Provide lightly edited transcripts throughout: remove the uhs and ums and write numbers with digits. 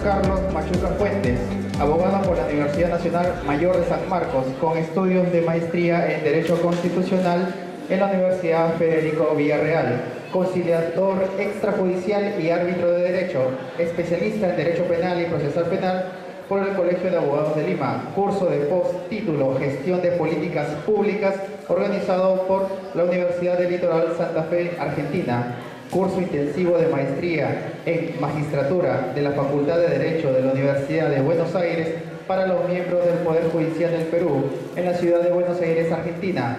Carlos Machuca Fuentes, abogado por la Universidad Nacional Mayor de San Marcos, con estudios de maestría en Derecho Constitucional en la Universidad Federico Villarreal, conciliador extrajudicial y árbitro de Derecho, especialista en Derecho Penal y Procesal Penal por el Colegio de Abogados de Lima, curso de postítulo Gestión de Políticas Públicas, organizado por la Universidad del Litoral Santa Fe, Argentina, curso intensivo de maestría en Magistratura de la Facultad de Derecho de la Universidad de Buenos Aires para los miembros del Poder Judicial del Perú en la ciudad de Buenos Aires, Argentina.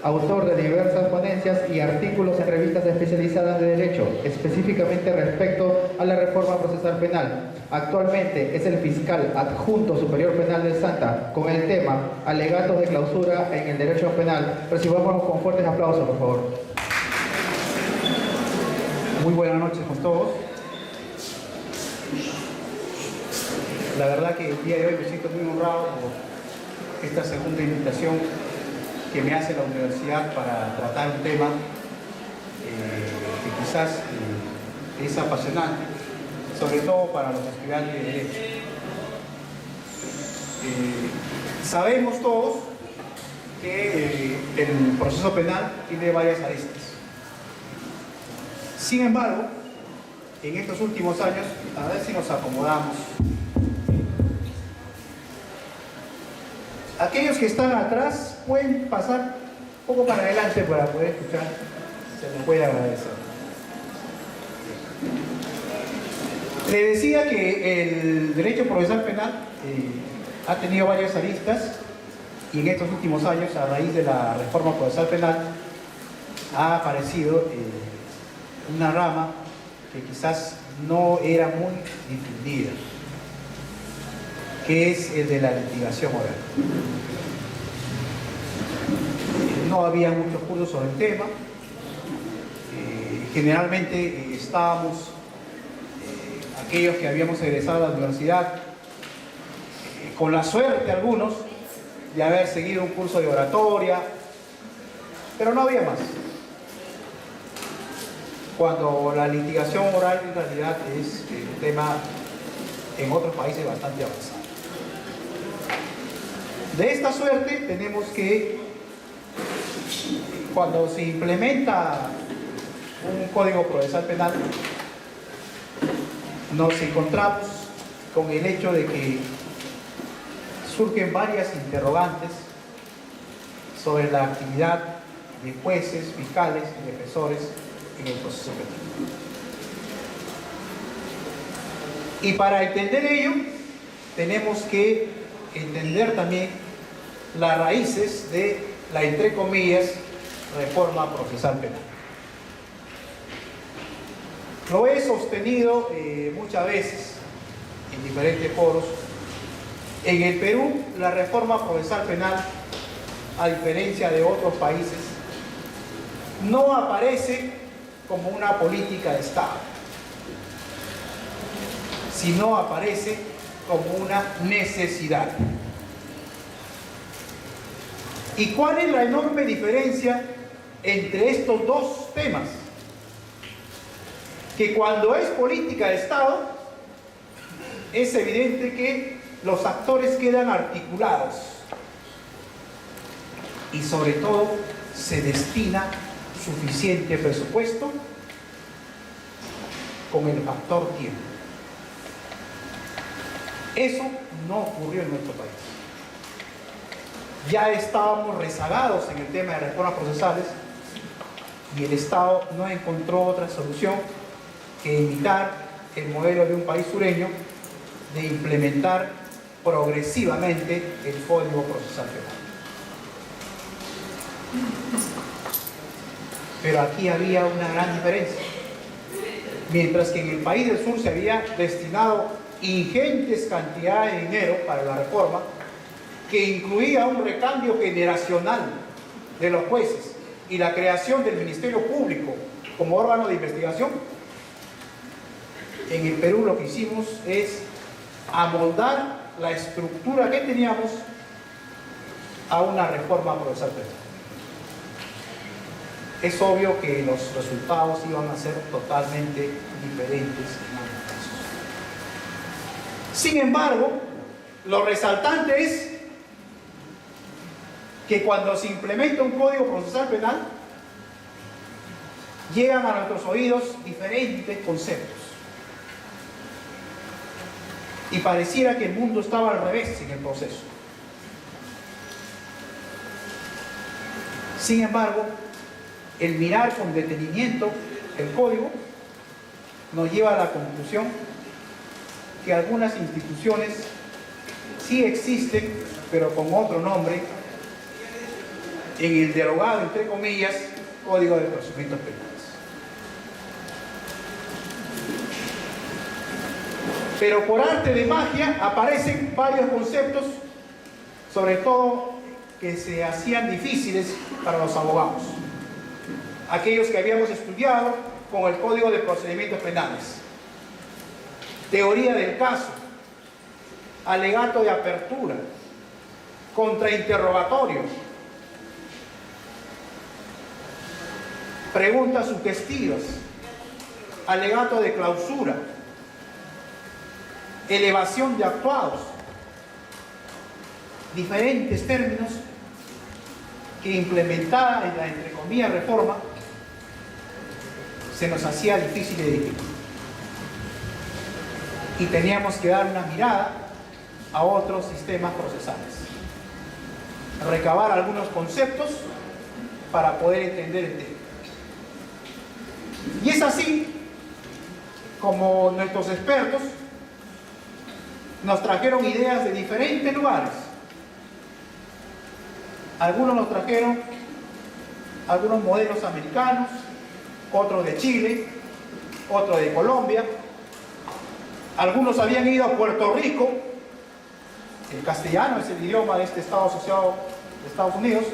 Autor de diversas ponencias y artículos en revistas especializadas de Derecho, específicamente respecto a la reforma procesal penal. Actualmente es el fiscal adjunto superior penal del Santa, con el tema Alegatos de clausura en el derecho penal. Recibámoslo con fuertes aplausos, por favor. Muy buenas noches con todos. La verdad que el día de hoy me siento muy honrado por esta segunda invitación que me hace la universidad para tratar un tema que quizás es apasionante, sobre todo para los estudiantes de Derecho. Sabemos todos que el proceso penal tiene varias aristas. Sin embargo, en estos últimos años, a ver si nos acomodamos. Aquellos que están atrás pueden pasar un poco para adelante para poder escuchar. Se les puede agradecer. Le decía que el derecho procesal penal ha tenido varias aristas y en estos últimos años, a raíz de la reforma procesal penal, ha aparecido una rama que quizás no era muy difundida, que es el de la litigación oral. No había muchos cursos sobre el tema. Generalmente estábamos, aquellos que habíamos egresado a la universidad, con la suerte algunos de haber seguido un curso de oratoria, pero no había más. Cuando la litigación oral en realidad es un tema en otros países bastante avanzado. De esta suerte tenemos que, cuando se implementa un código procesal penal, nos encontramos con el hecho de que surgen varias interrogantes sobre la actividad de jueces, fiscales y defensores en el proceso penal. Y para entender ello, tenemos que entender también las raíces de la, entre comillas, reforma procesal penal. Lo he sostenido muchas veces en diferentes foros. En el Perú, la reforma procesal penal, a diferencia de otros países, no aparece como una política de Estado, sino aparece como una necesidad. ¿Y cuál es la enorme diferencia entre estos dos temas? Que cuando es política de Estado, es evidente que los actores quedan articulados y sobre todo se destina suficiente presupuesto con el factor tiempo. Eso no ocurrió en nuestro país. Ya estábamos rezagados en el tema de reformas procesales y el Estado no encontró otra solución que imitar el modelo de un país sureño de implementar progresivamente el Código Procesal Penal. Pero aquí había una gran diferencia. Mientras que en el país del sur se había destinado ingentes cantidades de dinero para la reforma, que incluía un recambio generacional de los jueces y la creación del Ministerio Público como órgano de investigación, en el Perú lo que hicimos es amoldar la estructura que teníamos a una reforma procesal penal. Es obvio que los resultados iban a ser totalmente diferentes en ambos casos. Sin embargo, lo resaltante es que cuando se implementa un código procesal penal, llegan a nuestros oídos diferentes conceptos. Y pareciera que el mundo estaba al revés en el proceso. Sin embargo, el mirar con detenimiento el código nos lleva a la conclusión que algunas instituciones sí existen, pero con otro nombre, en el derogado, entre comillas, Código de Procedimientos Penales. Pero por arte de magia aparecen varios conceptos, sobre todo que se hacían difíciles para los abogados, aquellos que habíamos estudiado con el Código de Procedimientos Penales. Teoría del caso, alegato de apertura, contrainterrogatorio, preguntas sugestivas, alegato de clausura, elevación de actuados, diferentes términos que implementada en la, entre comillas, reforma, se nos hacía difícil de digerir. Y teníamos que dar una mirada a otros sistemas procesales, recabar algunos conceptos para poder entender el tema. Y es así como nuestros expertos nos trajeron ideas de diferentes lugares. Algunos nos trajeron algunos modelos americanos, otros de Chile, otros de Colombia. Algunos habían ido a Puerto Rico. El castellano es el idioma de este Estado asociado de Estados Unidos.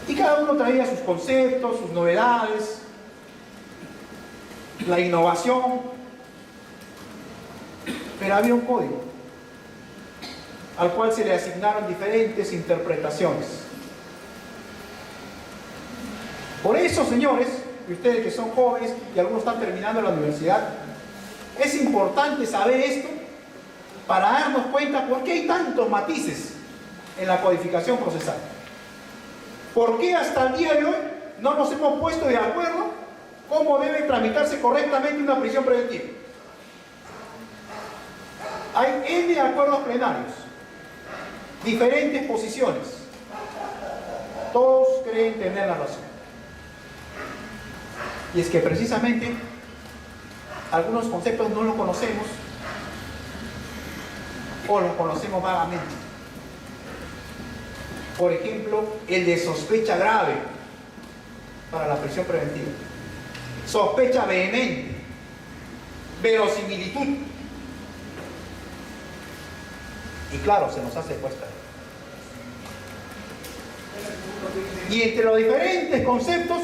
Y cada uno traía sus conceptos, sus novedades, la innovación. Pero había un código al cual se le asignaron diferentes interpretaciones. Por eso, señores, y ustedes que son jóvenes y algunos están terminando la universidad, es importante saber esto para darnos cuenta por qué hay tantos matices en la codificación procesal. ¿Por qué hasta el día de hoy no nos hemos puesto de acuerdo cómo debe tramitarse correctamente una prisión preventiva? Hay N acuerdos plenarios, diferentes posiciones. Todos creen tener la razón. Y es que precisamente algunos conceptos no los conocemos o los conocemos vagamente. Por ejemplo, el de sospecha grave para la prisión preventiva, sospecha vehemente, verosimilitud. Y claro, se nos hace cuesta. Y entre los diferentes conceptos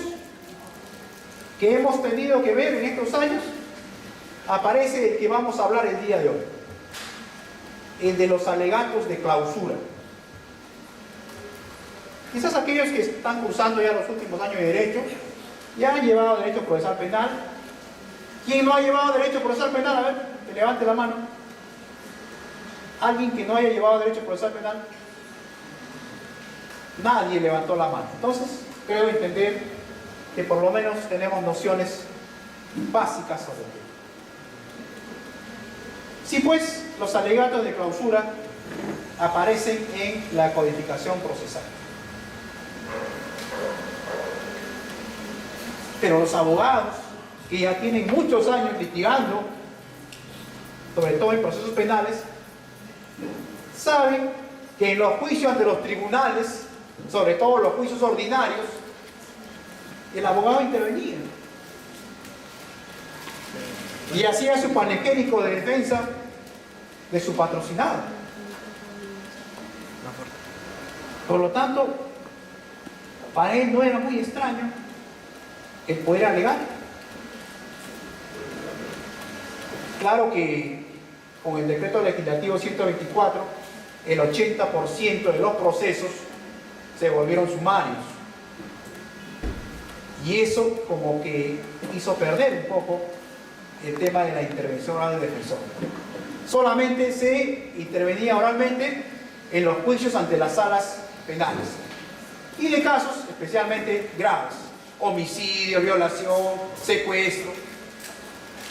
que hemos tenido que ver en estos años, aparece el que vamos a hablar el día de hoy, el de los alegatos de clausura. Quizás aquellos que están cursando ya los últimos años de Derecho, ya han llevado Derecho Procesal Penal. ¿Quién no ha llevado Derecho Procesal Penal? A ver, que levante la mano. ¿Alguien que no haya llevado Derecho Procesal Penal? Nadie levantó la mano. Entonces, creo entender que por lo menos tenemos nociones básicas sobre el tema. Sí, pues, los alegatos de clausura aparecen en la codificación procesal. Pero los abogados, que ya tienen muchos años litigando, sobre todo en procesos penales, saben que en los juicios ante los tribunales, sobre todo los juicios ordinarios, el abogado intervenía y hacía su panegírico de defensa de su patrocinado. Por lo tanto, para él no era muy extraño el poder alegar. Claro que con el decreto legislativo 124, el 80% de los procesos se volvieron sumarios. Y eso como que hizo perder un poco el tema de la intervención oral del defensor. Solamente se intervenía oralmente en los juicios ante las salas penales y de casos especialmente graves: homicidio, violación, secuestro.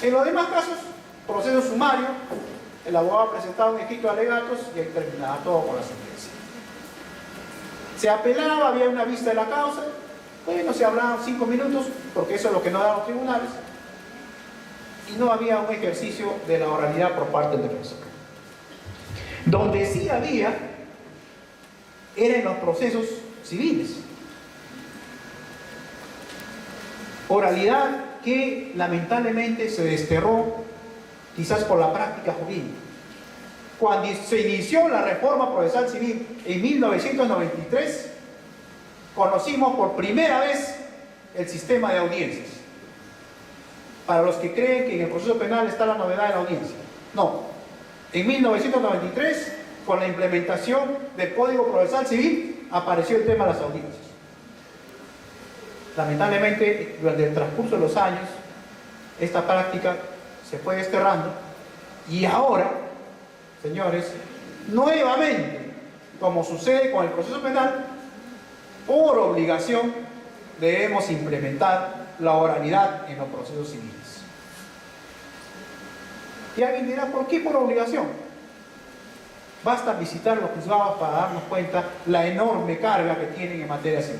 En los demás casos, proceso sumario, el abogado presentaba un escrito de alegatos y terminaba todo con la sentencia. Se apelaba, había una vista de la causa, bueno, se hablaban 5 minutos, porque eso es lo que no dan los tribunales, y no había un ejercicio de la oralidad por parte del defensor. Donde sí había era en los procesos civiles. Oralidad que lamentablemente se desterró quizás por la práctica jurídica. Cuando se inició la reforma procesal civil en 1993, conocimos por primera vez el sistema de audiencias. Para los que creen que en el proceso penal está la novedad de la audiencia, no. En 1993, con la implementación del Código Procesal Civil, apareció el tema de las audiencias. Lamentablemente, durante el transcurso de los años, esta práctica se fue desterrando y ahora, señores, nuevamente, como sucede con el proceso penal, por obligación debemos implementar la oralidad en los procesos civiles. Y alguien dirá, ¿por qué por obligación? Basta visitar los juzgados para darnos cuenta la enorme carga que tienen en materia civil,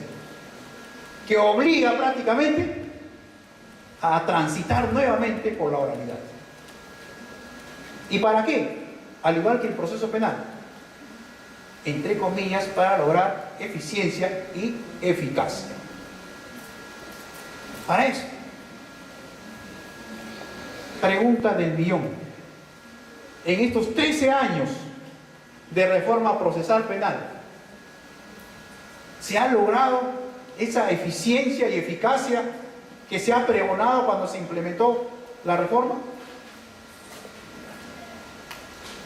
que obliga prácticamente a transitar nuevamente por la oralidad. ¿Y para qué? Al igual que el proceso penal, entre comillas, para lograr eficiencia y eficacia. Para eso. Pregunta del millón. En estos 13 años de reforma procesal penal, ¿se ha logrado esa eficiencia y eficacia que se ha pregonado cuando se implementó la reforma?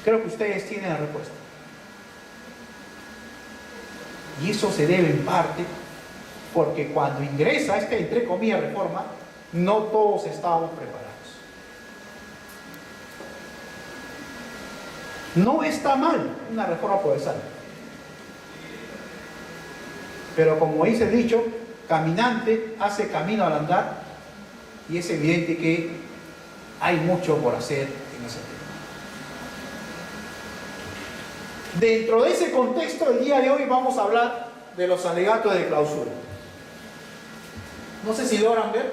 Creo que ustedes tienen la respuesta. Y eso se debe en parte porque cuando ingresa esta, entre comillas, reforma, no todos estábamos preparados. No está mal una reforma procesal, pero como dice el dicho, caminante hace camino al andar, y es evidente que hay mucho por hacer en ese tema. Dentro de ese contexto, el día de hoy vamos a hablar de los alegatos de clausura. No sé si logran ver,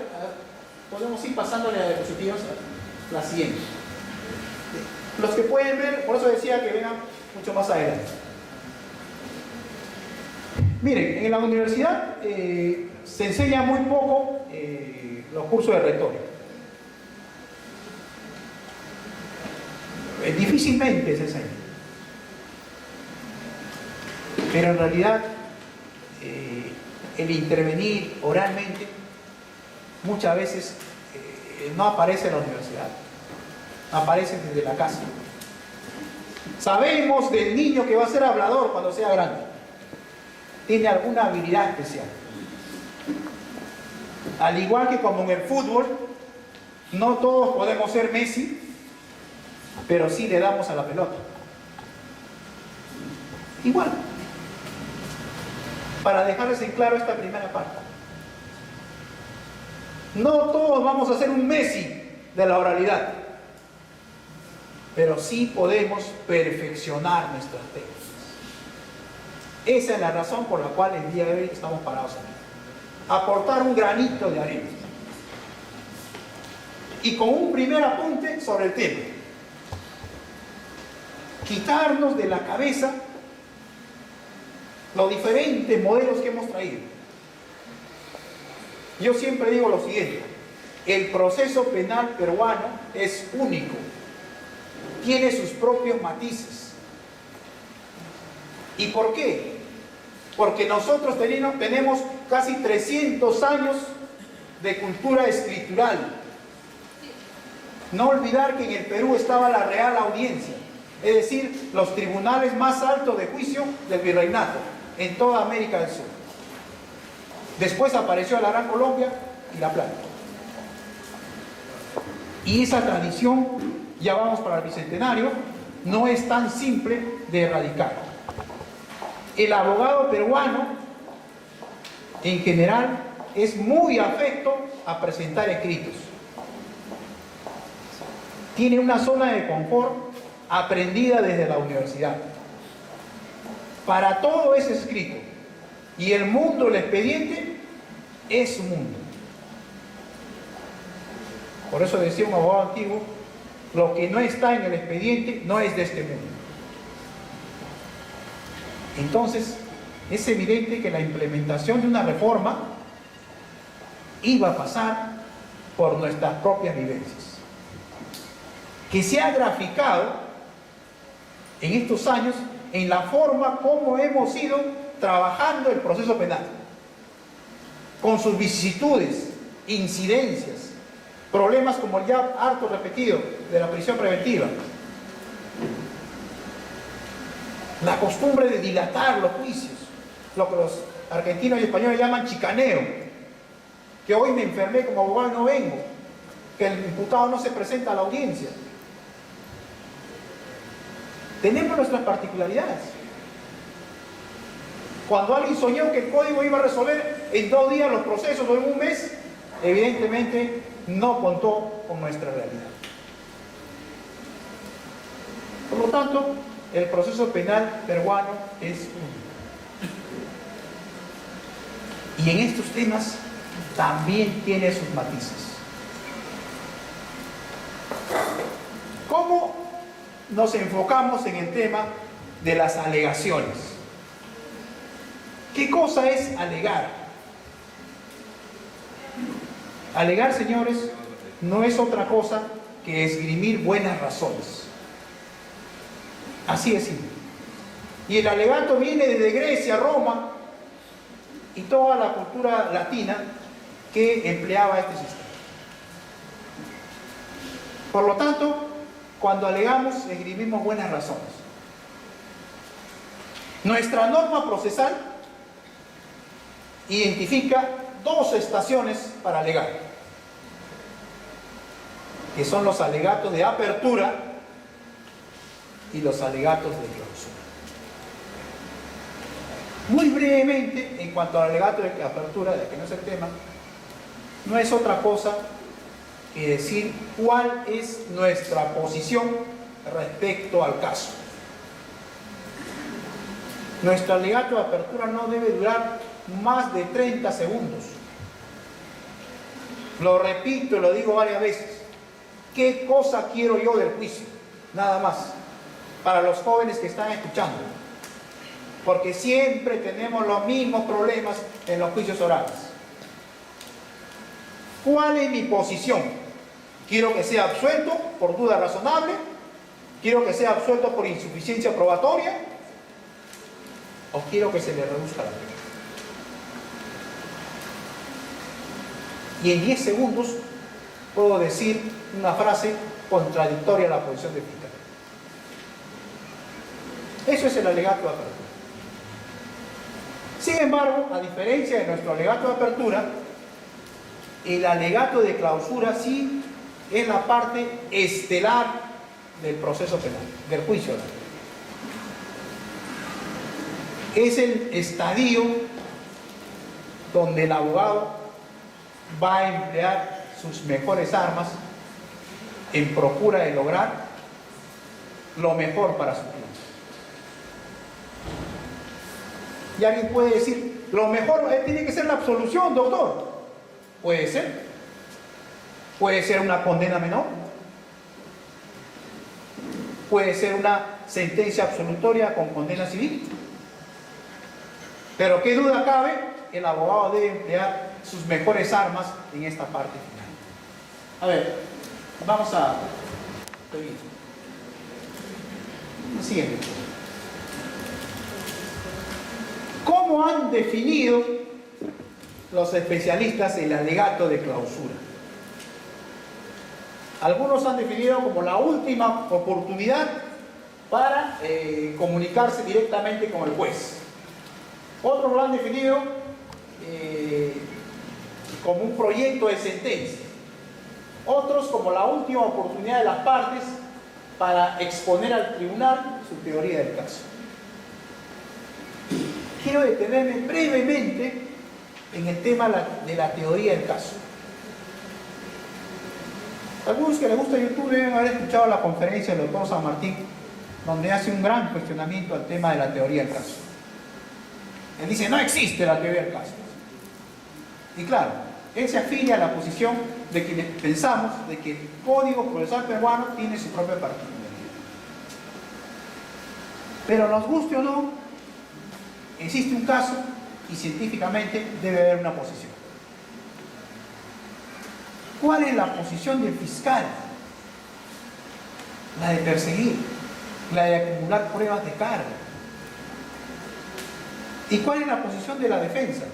podemos ir pasándole a diapositivas, la siguiente. Los que pueden ver, por eso decía que vengan mucho más adelante. Miren, en la universidad se enseña muy poco los cursos de retórica. Difícilmente se enseña. Pero en realidad, el intervenir oralmente muchas veces no aparece en la universidad. Aparece desde la casa. Sabemos del niño que va a ser hablador cuando sea grande. Tiene alguna habilidad especial. Al igual que como en el fútbol, no todos podemos ser Messi, pero sí le damos a la pelota. Igual. Para dejarles en claro esta primera parte. No todos vamos a ser un Messi de la oralidad, pero sí podemos perfeccionar nuestras técnicas. Esa es la razón por la cual el día de hoy estamos parados aquí. Aportar un granito de arena. Y con un primer apunte sobre el tema. Quitarnos de la cabeza los diferentes modelos que hemos traído. Yo siempre digo lo siguiente: el proceso penal peruano es único. Tiene sus propios matices. ¿Y por qué? Porque nosotros tenemos casi 300 años de cultura escritural. No olvidar que en el Perú estaba la Real Audiencia, es decir, los tribunales más altos de juicio del virreinato en toda América del Sur. Después apareció la Gran Colombia y La Plata. Y esa tradición, ya vamos para el bicentenario, no es tan simple de erradicar. El abogado peruano, en general, es muy afecto a presentar escritos. Tiene una zona de confort aprendida desde la universidad. Para todo es escrito. Y el mundo, el expediente, es su mundo. Por eso decía un abogado antiguo, lo que no está en el expediente no es de este mundo. Entonces, es evidente que la implementación de una reforma iba a pasar por nuestras propias vivencias, que se ha graficado en estos años en la forma como hemos ido trabajando el proceso penal, con sus vicisitudes, incidencias, problemas como el ya harto repetido de la prisión preventiva, la costumbre de dilatar los juicios, lo que los argentinos y españoles llaman chicaneo, que hoy me enfermé como abogado y no vengo, que el imputado no se presenta a la audiencia. Tenemos nuestras particularidades. Cuando alguien soñó que el código iba a resolver en 2 días los procesos o en un mes, evidentemente no contó con nuestra realidad. Por lo tanto, el proceso penal peruano es único. Y en estos temas también tiene sus matices. ¿Cómo nos enfocamos en el tema de las alegaciones? ¿Qué cosa es alegar? Alegar, señores, no es otra cosa que esgrimir buenas razones. Así es simple. Y el alegato viene desde Grecia, Roma y toda la cultura latina que empleaba este sistema. Por lo tanto, cuando alegamos, esgrimimos buenas razones. Nuestra norma procesal identifica 2 estaciones para alegar, que son los alegatos de apertura y los alegatos de clausura. Muy brevemente, en cuanto al alegato de apertura, de que no es el tema, no es otra cosa que decir cuál es nuestra posición respecto al caso. Nuestro alegato de apertura no debe durar más de 30 segundos. Lo repito y lo digo varias veces. ¿Qué cosa quiero yo del juicio? Nada más. Para los jóvenes que están escuchando. Porque siempre tenemos los mismos problemas en los juicios orales. ¿Cuál es mi posición? ¿Quiero que sea absuelto por duda razonable? ¿Quiero que sea absuelto por insuficiencia probatoria? ¿O quiero que se le reduzca la pena? Y en 10 segundos puedo decir una frase contradictoria a la posición del fiscal. Eso es el alegato de apertura. Sin embargo, a diferencia de nuestro alegato de apertura, el alegato de clausura sí es la parte estelar del proceso penal, del juicio oral. Es el estadio donde el abogado va a emplear sus mejores armas en procura de lograr lo mejor para su cliente. Y alguien puede decir, lo mejor tiene que ser la absolución, doctor. Puede ser. Puede ser una condena menor. Puede ser una sentencia absolutoria con condena civil. Pero qué duda cabe, el abogado debe emplear sus mejores armas en esta parte final. A ver, vamos a seguir. Siguiente. ¿Cómo han definido los especialistas el alegato de clausura? Algunos han definido como la última oportunidad para comunicarse directamente con el juez. Otros lo han definido como un proyecto de sentencia. otros como la última oportunidad de las partes para exponer al tribunal su teoría del caso. Quiero detenerme brevemente en el tema de la teoría del caso. Algunos que les gusta YouTube deben haber escuchado la conferencia del doctor San Martín, donde hace un gran cuestionamiento al tema de la teoría del caso. Él dice, no existe la teoría del caso. Y claro, él se afilia a la posición de quienes pensamos de que el Código Procesal peruano tiene su propia particularidad. Pero nos guste o no, existe un caso y científicamente debe haber una posición. ¿Cuál es la posición del fiscal? La de perseguir, la de acumular pruebas de carga. ¿Y cuál es la posición de la defensa?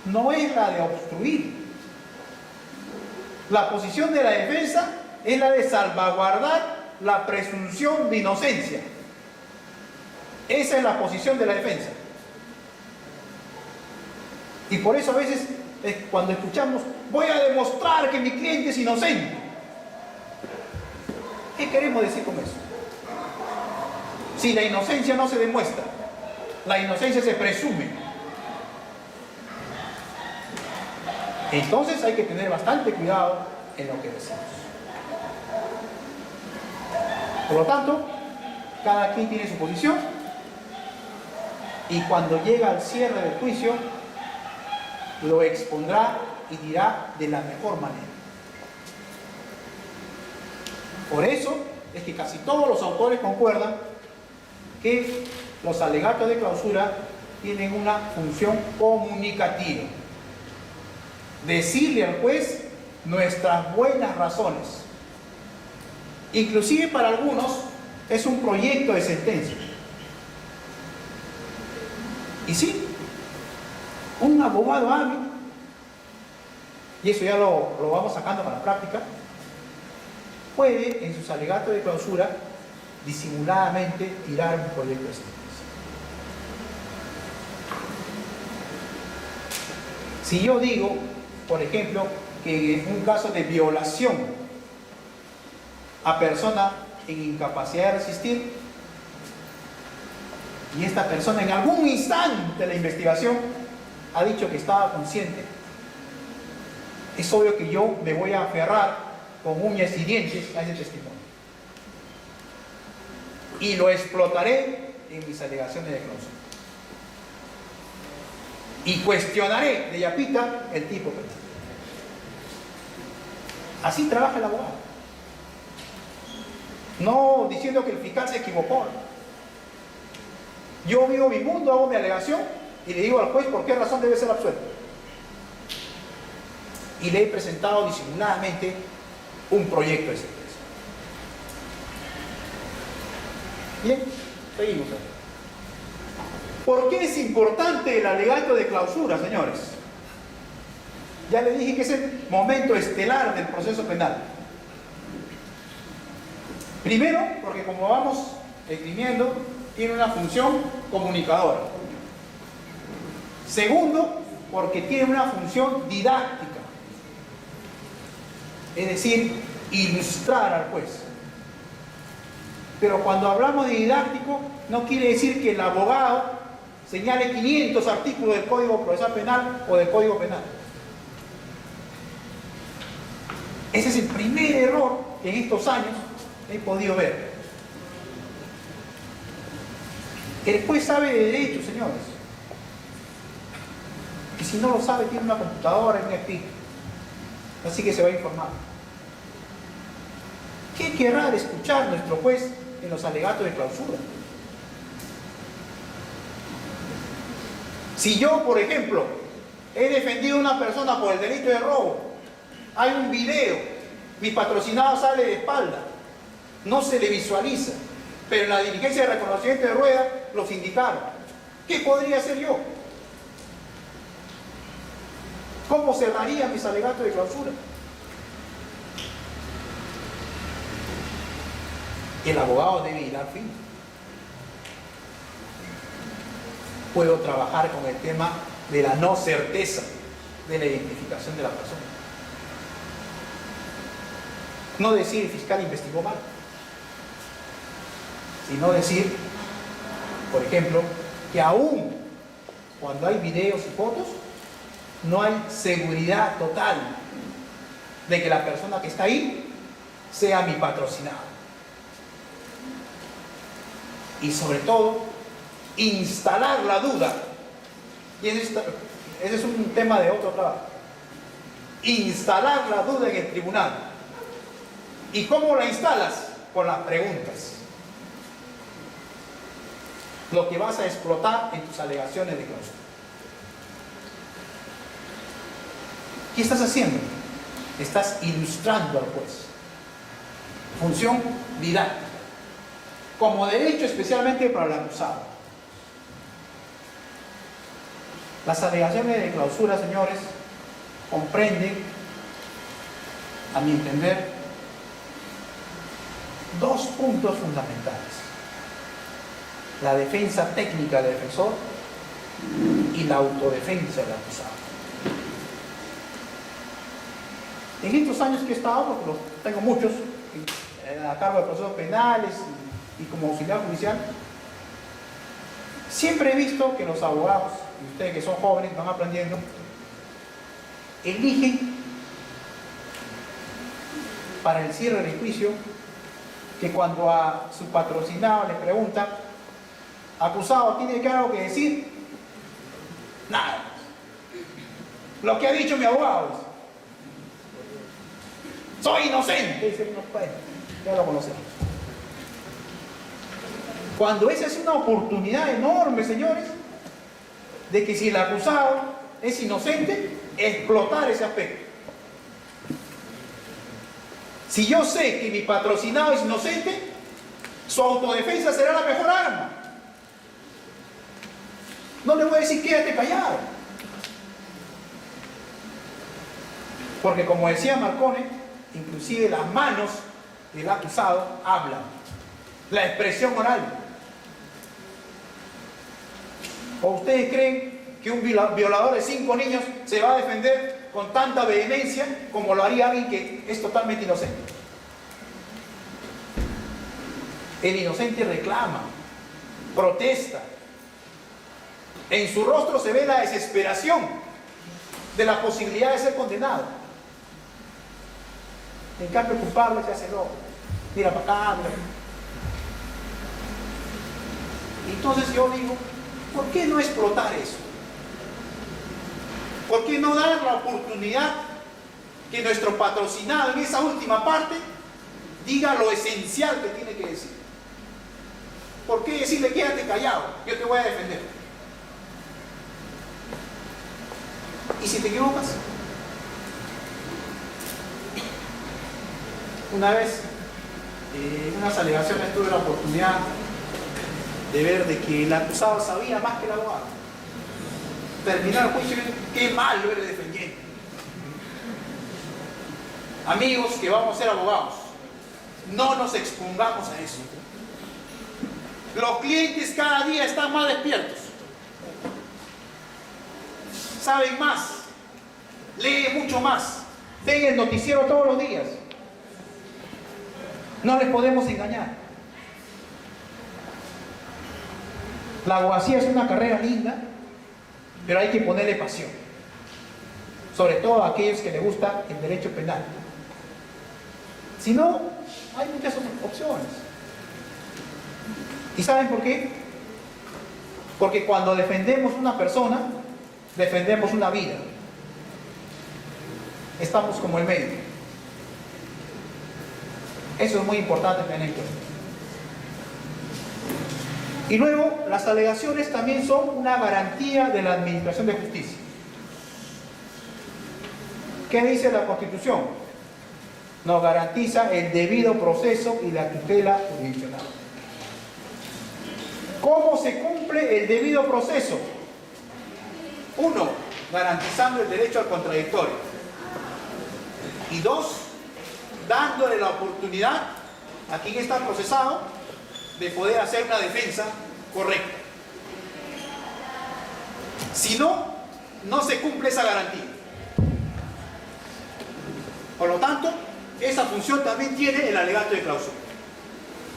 No es la de obstruir. La posición de la defensa es la de salvaguardar la presunción de inocencia. Esa es la posición de la defensa. Y por eso a veces cuando escuchamos, voy a demostrar que mi cliente es inocente. ¿Qué queremos decir con eso? Si la inocencia no se demuestra, la inocencia se presume. Entonces hay que tener bastante cuidado en lo que decimos. Por lo tanto, cada quien tiene su posición y cuando llega al cierre del juicio, lo expondrá y dirá de la mejor manera. Por eso es que casi todos los autores concuerdan que los alegatos de clausura tienen una función comunicativa. Decirle al juez nuestras buenas razones. Inclusive para algunos es un proyecto de sentencia. Y sí, un abogado hábil, y eso ya lo vamos sacando para la práctica, puede en sus alegatos de clausura disimuladamente tirar un proyecto de sentencia. Si yo digo, por ejemplo, que en un caso de violación a persona en incapacidad de resistir, y esta persona en algún instante de la investigación ha dicho que estaba consciente, es obvio que yo me voy a aferrar con uñas y dientes a ese testimonio. Y lo explotaré en mis alegaciones de clausura. Y cuestionaré de yapita el tipo penal. Así trabaja el abogado. No diciendo que el fiscal se equivocó. Yo vivo mi mundo, hago mi alegación y le digo al juez por qué razón debe ser absuelto. Y le he presentado disimuladamente un proyecto de sentencia. Bien, seguimos. ¿Por qué es importante el alegato de clausura, señores? Ya les dije que es el momento estelar del proceso penal. Primero, porque como vamos esgrimiendo, tiene una función comunicadora. Segundo, porque tiene una función didáctica. Es decir, ilustrar al juez. Pero cuando hablamos de didáctico, no quiere decir que el abogado señale 500 artículos del Código Procesal Penal o del Código Penal. Ese es el primer error que en estos años he podido ver. El juez sabe de derecho, señores. Y si no lo sabe, tiene una computadora y un speaker. Así que se va a informar. ¿Qué querrá escuchar nuestro juez en los alegatos de clausura? Si yo, por ejemplo, he defendido a una persona por el delito de robo, hay un video, mi patrocinado sale de espalda, no se le visualiza, pero en la diligencia de reconocimiento de rueda los indicaron. ¿Qué podría hacer yo? ¿Cómo cerraría mis alegatos de clausura? El abogado debe ir al fin. Puedo trabajar con el tema de la no certeza de la identificación de la persona. No decir el fiscal investigó mal, sino decir, por ejemplo, que aún cuando hay videos y fotos, no hay seguridad total de que la persona que está ahí sea mi patrocinado. Y sobre todo, instalar la duda. Y ese es un tema de otro trabajo. Instalar la duda en el tribunal. ¿Y cómo la instalas? Con las preguntas. Lo que vas a explotar en tus alegaciones de clausura. ¿Qué estás haciendo? Estás ilustrando al juez. Función didáctica. Como derecho especialmente para el acusado. Las alegaciones de clausura, señores, comprenden, a mi entender, dos puntos fundamentales: la defensa técnica del defensor y la autodefensa del acusado. En estos años que he estado, porque tengo muchos, a cargo de procesos penales y como auxiliar judicial, siempre he visto que los abogados, y ustedes que son jóvenes, van aprendiendo, eligen para el cierre del juicio que cuando a su patrocinado le pregunta, acusado, ¿tiene algo que decir? Nada. Lo que ha dicho mi abogado. Soy inocente. Dice, no puede. Ya lo conocemos. Cuando esa es una oportunidad enorme, señores, de que si el acusado es inocente, explotar ese aspecto. Si yo sé que mi patrocinado es inocente, su autodefensa será la mejor arma. No le voy a decir quédate callado. Porque como decía Marcone, inclusive las manos del acusado hablan. La expresión oral. ¿O ustedes creen que un violador de 5 niños se va a defender con tanta vehemencia como lo haría alguien que es totalmente inocente? El inocente reclama, protesta. En su rostro se ve la desesperación de la posibilidad de ser condenado. En cambio, el culpable se hace loco. Mira para acá, mira. Entonces yo digo, ¿por qué no explotar eso? ¿Por qué no dar la oportunidad que nuestro patrocinado en esa última parte diga lo esencial que tiene que decir? ¿Por qué decirle quédate callado? Yo te voy a defender. ¿Y si te equivocas? Una vez, en unas alegaciones tuve la oportunidad de ver de que el acusado sabía más que el abogado. Terminar el juicio, qué mal lo eres defendiendo. Amigos que vamos a ser abogados, no nos expongamos a eso. Los clientes cada día están más despiertos. Saben más, leen mucho más, ven el noticiero todos los días. No les podemos engañar. La abogacía es una carrera linda, pero hay que ponerle pasión. Sobre todo a aquellos que les gusta el derecho penal. Si no, hay muchas opciones. ¿Y saben por qué? Porque cuando defendemos una persona, defendemos una vida. Estamos como el medio. Eso es muy importante tener en cuenta. Y luego, las alegaciones también son una garantía de la administración de justicia. ¿Qué dice la Constitución? Nos garantiza el debido proceso y la tutela jurisdiccional. ¿Cómo se cumple el debido proceso? 1, garantizando el derecho al contradictorio. Y 2, dándole la oportunidad a quien está procesado de poder hacer una defensa correcta. Si no, no se cumple esa garantía. Por lo tanto, esa función también tiene el alegato de clausura.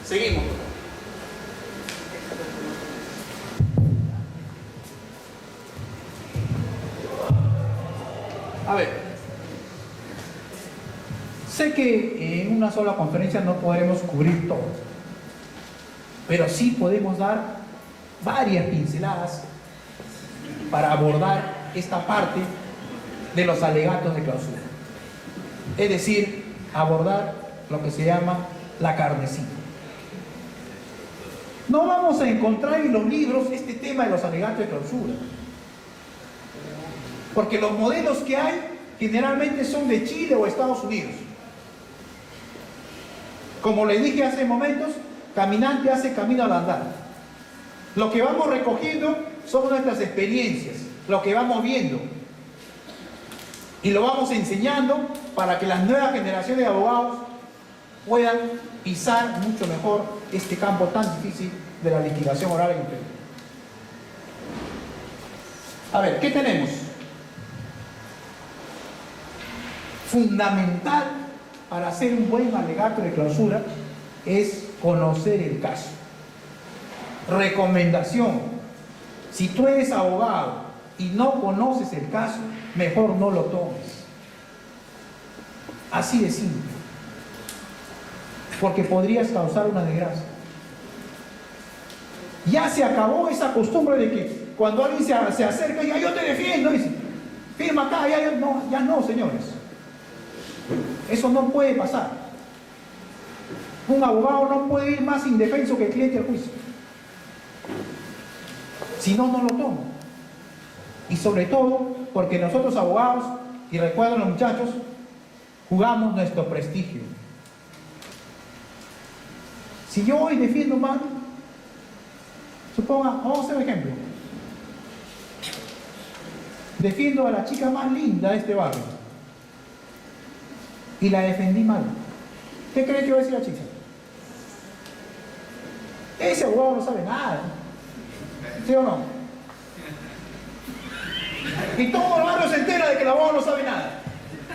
Seguimos. A ver, sé que en una sola conferencia no podremos cubrir todo, pero sí podemos dar varias pinceladas para abordar esta parte de los alegatos de clausura. Es decir, abordar lo que se llama la carnecita. No vamos a encontrar en los libros este tema de los alegatos de clausura, porque los modelos que hay generalmente son de Chile o Estados Unidos. Como les dije hace momentos, caminante hace camino al andar. Lo que vamos recogiendo son nuestras experiencias, lo que vamos viendo, y lo vamos enseñando para que las nuevas generaciones de abogados puedan pisar mucho mejor este campo tan difícil de la litigación oral en el Perú. A ver, ¿qué tenemos? Fundamental para hacer un buen alegato de clausura es conocer el caso. Recomendación: si tú eres abogado y no conoces el caso, mejor no lo tomes. Así de simple. Porque podrías causar una desgracia. Ya se acabó esa costumbre de que cuando alguien se acerca y dice, yo te defiendo, dice, firma acá, ya no, señores. Eso no puede pasar. Un abogado no puede ir más indefenso que el cliente al juicio. Si no, no lo toma. Y sobre todo porque nosotros abogados, y recuerden los muchachos, jugamos nuestro prestigio. Si yo hoy defiendo mal, suponga, vamos a hacer un ejemplo. Defiendo a la chica más linda de este barrio y la defendí mal. ¿Qué cree que va a decir la chica? Ese abogado no sabe nada. ¿Sí o no? Y todo el barrio se entera de que el abogado no sabe nada.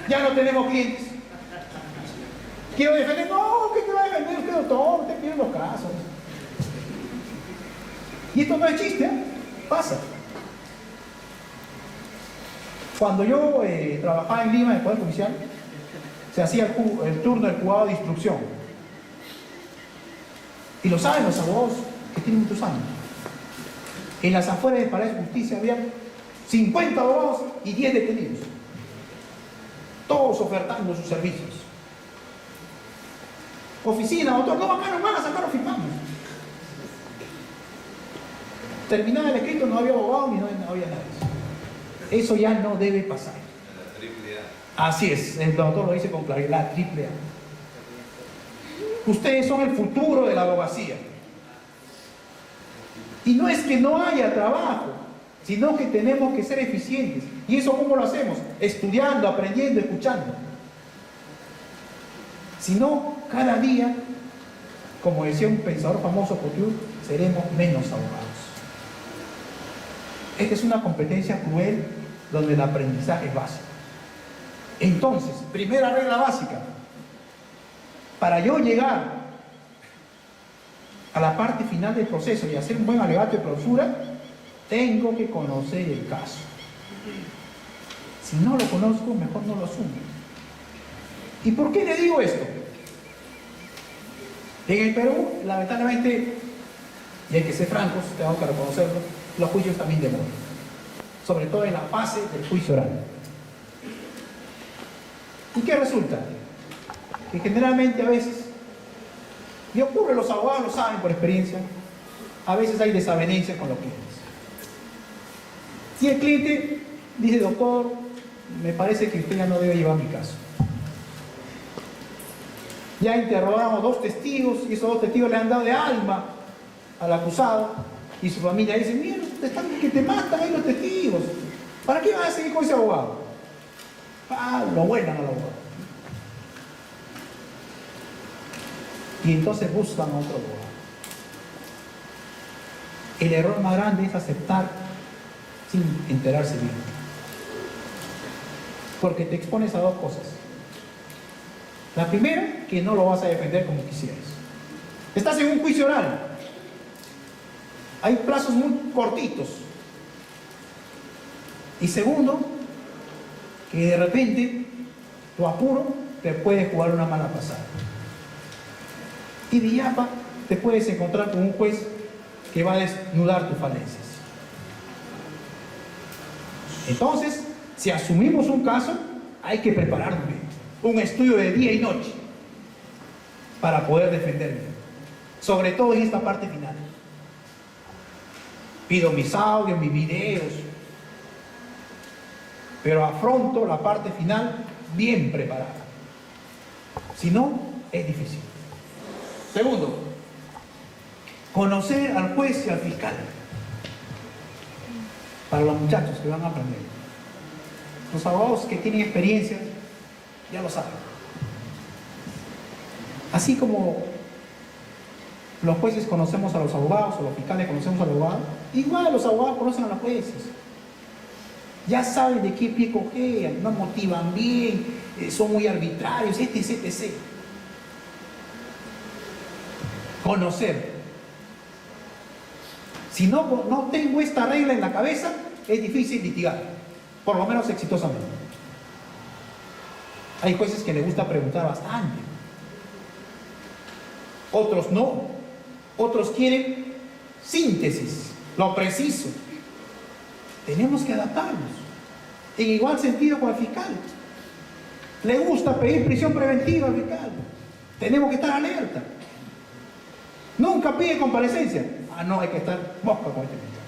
Ya no tenemos clientes. Quiero defender, no, ¿qué te va a defender usted, doctor? Usted tiene los casos. Y esto no es chiste, ¿eh? Pasa. Cuando yo trabajaba en Lima, en el Poder Judicial, se hacía el turno del juzgado de instrucción. Y lo saben los abogados que tienen muchos años. En las afueras del Palacio de Justicia había 50 abogados y 10 detenidos. Todos ofertando sus servicios. Oficina, doctor, no, acá nomás, acá lo firmamos. Terminaba el escrito, no había abogado ni no había nadie. Eso ya no debe pasar. La triple A. Así es, el doctor lo dice con claridad, la triple A. Ustedes son el futuro de la abogacía. Y no es que no haya trabajo, sino que tenemos que ser eficientes. ¿Y eso cómo lo hacemos? Estudiando, aprendiendo, escuchando. Si no, cada día, como decía un pensador famoso, Couture, seremos menos abogados. Esta es una competencia cruel donde el aprendizaje es básico. Entonces, primera regla básica: para yo llegar a la parte final del proceso y hacer un buen alegato de clausura, tengo que conocer el caso. Si no lo conozco, mejor no lo asumo. ¿Y por qué le digo esto? En el Perú, lamentablemente, y hay que ser francos, tengo que reconocerlo, los juicios también demoran. Sobre todo en la fase del juicio oral. ¿Y qué resulta? Que generalmente a veces, y ocurre, los abogados lo saben por experiencia, a veces hay desavenencias con los clientes. Si el cliente dice, doctor, me parece que usted ya no debe llevar mi caso. Ya interrogamos 2 testigos y esos 2 testigos le han dado de alma al acusado y su familia dice, mira, están que te matan ahí los testigos. ¿Para qué van a seguir con ese abogado? Lo vuelan al abogado. Y entonces buscan a otro abogado. El error más grande es aceptar sin enterarse bien. Porque te expones a 2 cosas. La primera, que no lo vas a defender como quisieras. Estás en un juicio oral. Hay plazos muy cortitos. Y segundo, que de repente tu apuro te puede jugar una mala pasada. Y de yapa te puedes encontrar con un juez que va a desnudar tus falencias. Entonces, si asumimos un caso, hay que prepararnos bien. Un estudio de día y noche para poder defenderme. Sobre todo en esta parte final. Pido mis audios, mis videos, pero afronto la parte final bien preparada. Si no, es difícil. Segundo, conocer al juez y al fiscal. Para los muchachos que van a aprender. Los abogados que tienen experiencia ya lo saben. Así como los jueces conocemos a los abogados o los fiscales conocemos a los abogados, igual los abogados conocen a los jueces. Ya saben de qué pie cojean, no motivan bien, son muy arbitrarios, etc. Conocer. Si no tengo esta regla en la cabeza, es difícil litigar, por lo menos exitosamente. Hay jueces que les gusta preguntar bastante, otros no, otros quieren síntesis, lo preciso. Tenemos que adaptarnos. En igual sentido con el fiscal. Le gusta pedir prisión preventiva al fiscal. Tenemos que estar alerta. Nunca pide comparecencia. Ah, no, hay que estar mosca con este fiscal.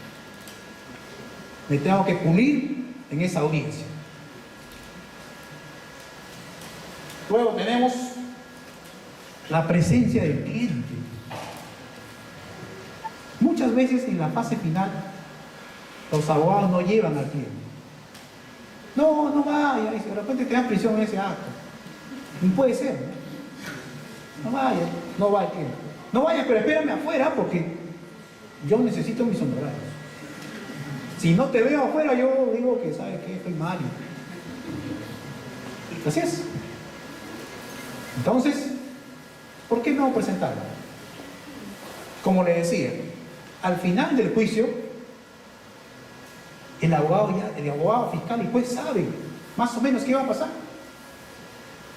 Me tengo que pulir en esa audiencia. Luego tenemos la presencia del cliente. Muchas veces en la fase final los abogados no llevan al cliente. No vaya, y de repente te dan prisión en ese acto. No puede ser. No vaya, no va el cliente. No vaya, pero espérame afuera porque yo necesito mis honorarios. Si no te veo afuera, yo digo que, ¿sabes qué? Estoy mal. Así es. Entonces, ¿por qué no presentarlo? Como le decía, al final del juicio, el abogado fiscal y juez saben más o menos qué va a pasar.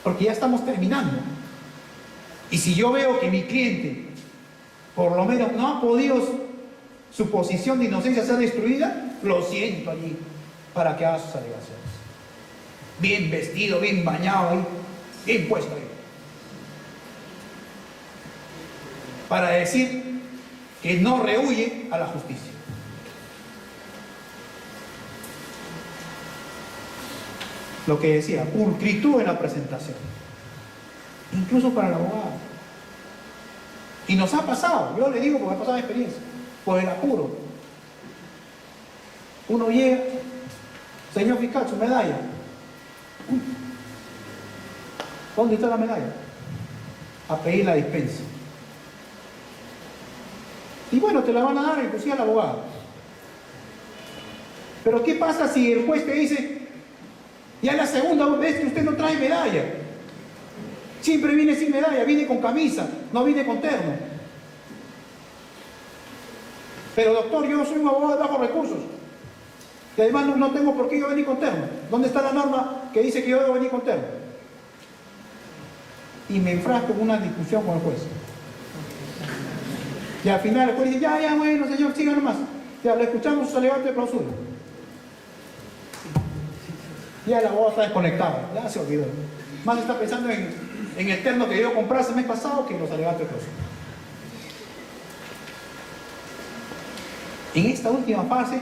Porque ya estamos terminando. Y si yo veo que mi cliente, por lo menos, no ha podido su posición de inocencia ser destruida, lo siento allí para que haga sus alegaciones. Bien vestido, bien bañado ahí, bien puesto ahí. Para decir que no rehuye a la justicia. Lo que decía, pulcritud en la presentación. Incluso para el abogado. Y nos ha pasado, yo le digo porque ha pasado experiencia, por el apuro. Uno llega, señor fiscal, su medalla. ¿Dónde está la medalla? A pedir la dispensa. Y bueno, te la van a dar inclusive al abogado. Pero ¿qué pasa si el juez te dice, ya es la segunda vez que usted no trae medalla? Siempre viene sin medalla, viene con camisa, no viene con terno. Pero doctor, yo soy un abogado de bajos recursos. Y además no tengo por qué yo venir con terno. ¿Dónde está la norma que dice que yo debo venir con terno? Y me enfrasco en una discusión con el juez. Y al final el juez dice, ya, bueno, señor, siga nomás. Ya, le escuchamos su alegato de clausura. Ya el abogado está desconectado, ya se olvidó. Más está pensando en el terno que yo compré el mes pasado que en los alegatos de clausura. En esta última fase,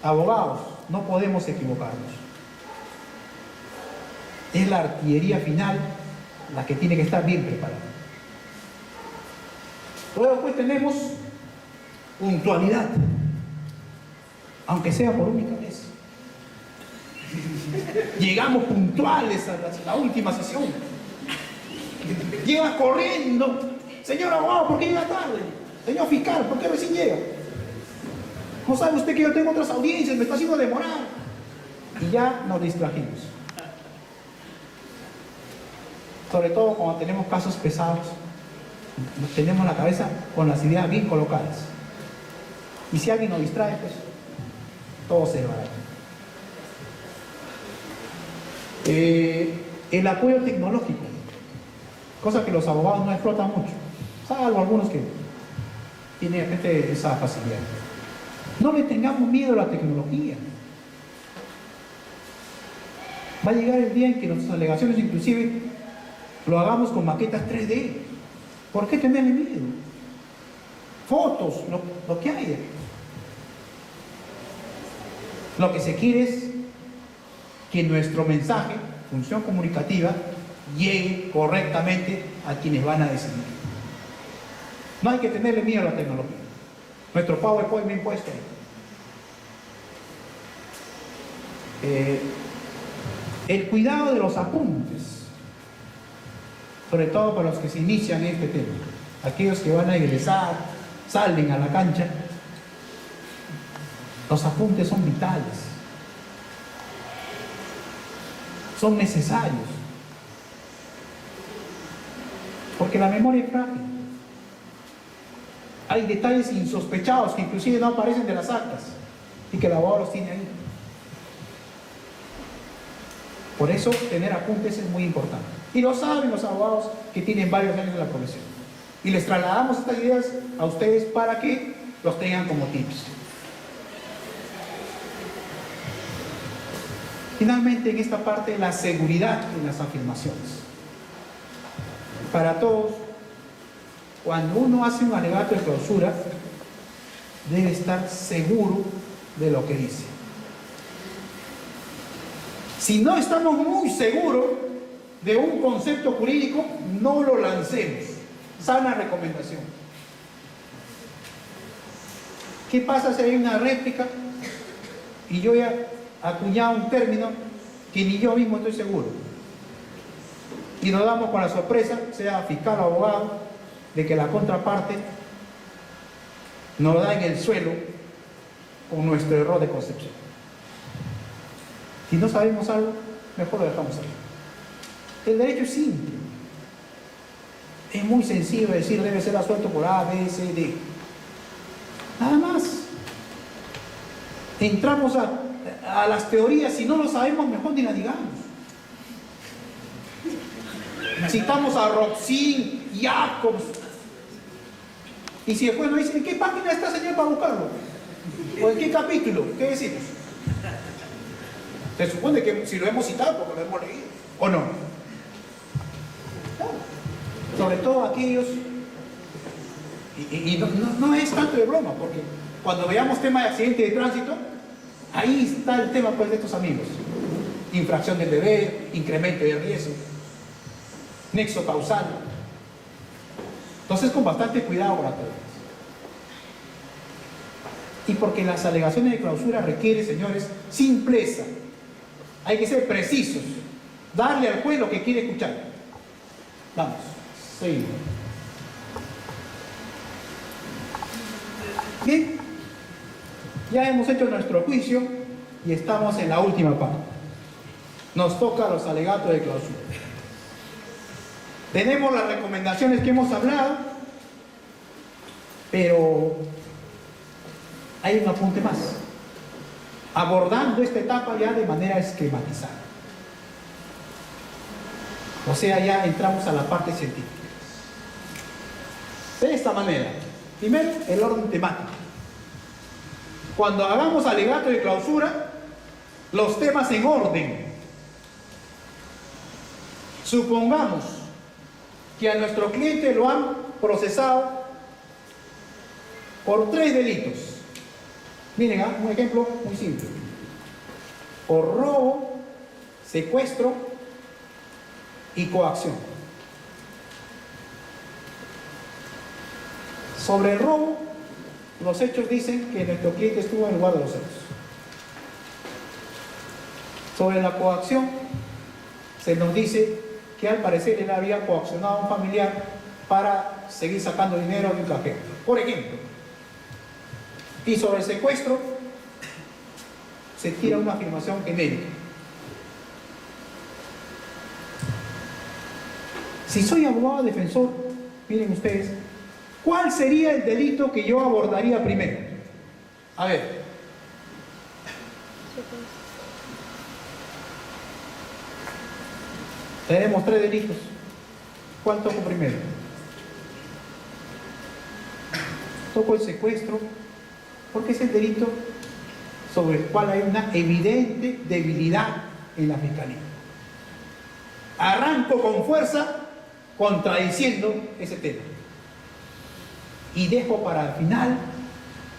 abogados, no podemos equivocarnos. Es la artillería final la que tiene que estar bien preparada. Luego pues tenemos puntualidad, aunque sea por única vez. Llegamos puntuales a la última sesión. Llega corriendo. Señor abogado, ¿por qué llega tarde? Señor fiscal, ¿por qué recién llega? ¿No sabe usted que yo tengo otras audiencias? Me está haciendo demorar. Y ya nos distrajimos. sobre todo cuando tenemos casos pesados, tenemos la cabeza con las ideas bien colocadas. Y si alguien nos distrae, pues todo se va. El apoyo tecnológico, cosa que los abogados no explotan mucho, salvo algunos que tienen de repente esa facilidad. No le tengamos miedo a la tecnología. Va a llegar el día en que nuestras alegaciones inclusive lo hagamos con maquetas 3D. ¿Por qué tenerle miedo? Fotos, lo que haya. Lo que se quiere es que nuestro mensaje, función comunicativa, llegue correctamente a quienes van a decidir. No hay que tenerle miedo a la tecnología. Nuestro PowerPoint bien puesto. El cuidado de los apuntes, sobre todo para los que se inician en este tema, aquellos que van a ingresar, salen a la cancha, los apuntes son vitales, son necesarios, porque la memoria es frágil. Hay detalles insospechados que inclusive no aparecen de las actas y que el abogado los tiene ahí. Por eso tener apuntes es muy importante. Y lo saben los abogados que tienen varios años en la profesión. Y les trasladamos estas ideas a ustedes para que los tengan como tips. Finalmente, en esta parte, la seguridad en las afirmaciones. Para todos, cuando uno hace un alegato de clausura, debe estar seguro de lo que dice. Si no estamos muy seguros de un concepto jurídico, no lo lancemos. Sana recomendación. ¿Qué pasa si hay una réplica y yo ya he acuñado un término que ni yo mismo estoy seguro? Y nos damos con la sorpresa, sea fiscal o abogado, de que la contraparte nos da en el suelo con nuestro error de concepción. Si no sabemos algo, mejor lo dejamos ahí. El derecho es simple. Es muy sencillo decir debe ser absuelto por A, B, C, D. Nada más. Entramos a las teorías, si no lo sabemos, mejor ni la digamos. Citamos a Roxin, Jacobs. Y si después nos dicen, ¿en qué página está, señor, para buscarlo? ¿O en qué capítulo? ¿Qué decimos? Se supone que si lo hemos citado, porque lo hemos leído, ¿o no? Sobre todo aquellos, y no es tanto de broma, porque cuando veamos tema de accidente de tránsito, ahí está el tema pues de estos amigos. Infracción del deber, incremento de riesgo, nexo causal. Entonces con bastante cuidado con la teoría. Y porque las alegaciones de clausura requieren, señores, simpleza. Hay que ser precisos, darle al juez lo que quiere escuchar. Vamos, seguimos. Bien, ya hemos hecho nuestro juicio y estamos en la última parte. Nos toca los alegatos de clausura. Tenemos las recomendaciones que hemos hablado, pero hay un apunte más. Abordando esta etapa ya de manera esquematizada. O sea, ya entramos a la parte científica. De esta manera. Primero, el orden temático. Cuando hagamos alegato de clausura, los temas en orden. Supongamos que a nuestro cliente lo han procesado por 3 delitos. Miren, un ejemplo muy simple. Por robo, secuestro y coacción. Sobre el robo, los hechos dicen que nuestro cliente estuvo en el lugar de los hechos. Sobre la coacción, se nos dice que al parecer él había coaccionado a un familiar para seguir sacando dinero de un cajero, por ejemplo. Y sobre el secuestro, se tira una afirmación genérica. Si soy abogado defensor, miren ustedes, ¿cuál sería el delito que yo abordaría primero? A ver. Tenemos 3 delitos. ¿Cuál toco primero? Toco el secuestro, porque es el delito sobre el cual hay una evidente debilidad en la Fiscalía. Arranco con fuerza contradiciendo ese tema. Y dejo para el final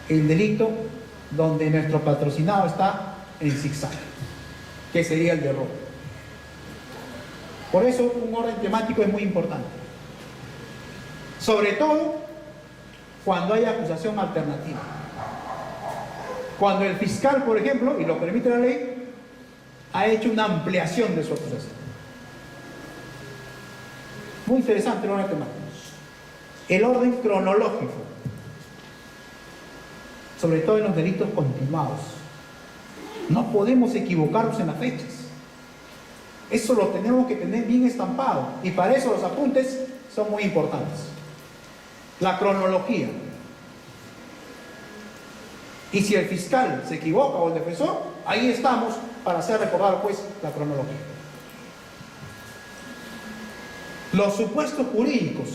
el delito donde nuestro patrocinado está en zigzag, que sería el de robo. Por eso un orden temático es muy importante. Sobre todo cuando hay acusación alternativa. Cuando el fiscal, por ejemplo, y lo permite la ley, ha hecho una ampliación de su acusación. Muy interesante el orden temático. El orden cronológico, sobre todo en los delitos continuados. No podemos equivocarnos en las fechas. Eso lo tenemos que tener bien estampado, y para eso los apuntes son muy importantes. La cronología. Y si el fiscal se equivoca o el defensor, ahí estamos para hacer recordar al juez la cronología. Los supuestos jurídicos,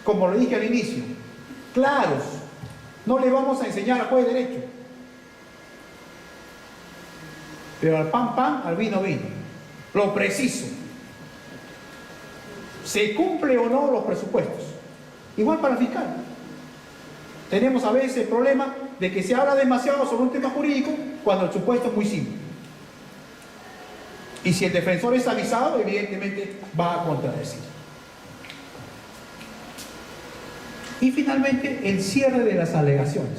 como lo dije al inicio, claros. No le vamos a enseñar al juez de derecho, pero al pan pan, al vino vino. Lo preciso. ¿Se cumple o no los presupuestos? Igual para el fiscal. Tenemos a veces el problema de que se habla demasiado sobre un tema jurídico cuando el supuesto es muy simple. Y si el defensor es avisado, evidentemente va a contradecir. Y finalmente, el cierre de las alegaciones.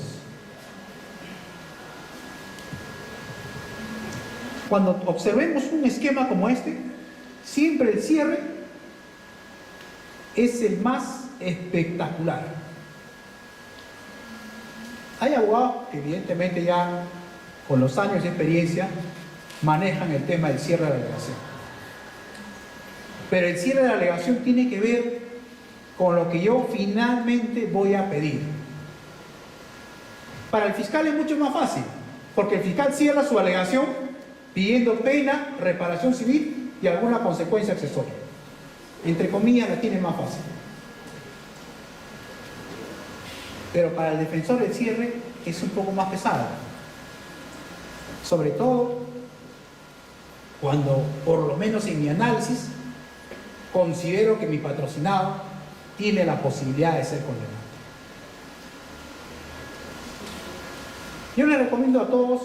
Cuando observemos un esquema como este, siempre el cierre es el más espectacular. Hay abogados que evidentemente ya con los años de experiencia manejan el tema del cierre de la alegación. Pero el cierre de la alegación tiene que ver con lo que yo finalmente voy a pedir. Para el fiscal es mucho más fácil, porque el fiscal cierra su alegación pidiendo pena, reparación civil y alguna consecuencia accesoria. Entre comillas, la tiene más fácil. Pero para el defensor el cierre es un poco más pesado. Sobre todo cuando, por lo menos en mi análisis, considero que mi patrocinado tiene la posibilidad de ser condenado. Yo les recomiendo a todos,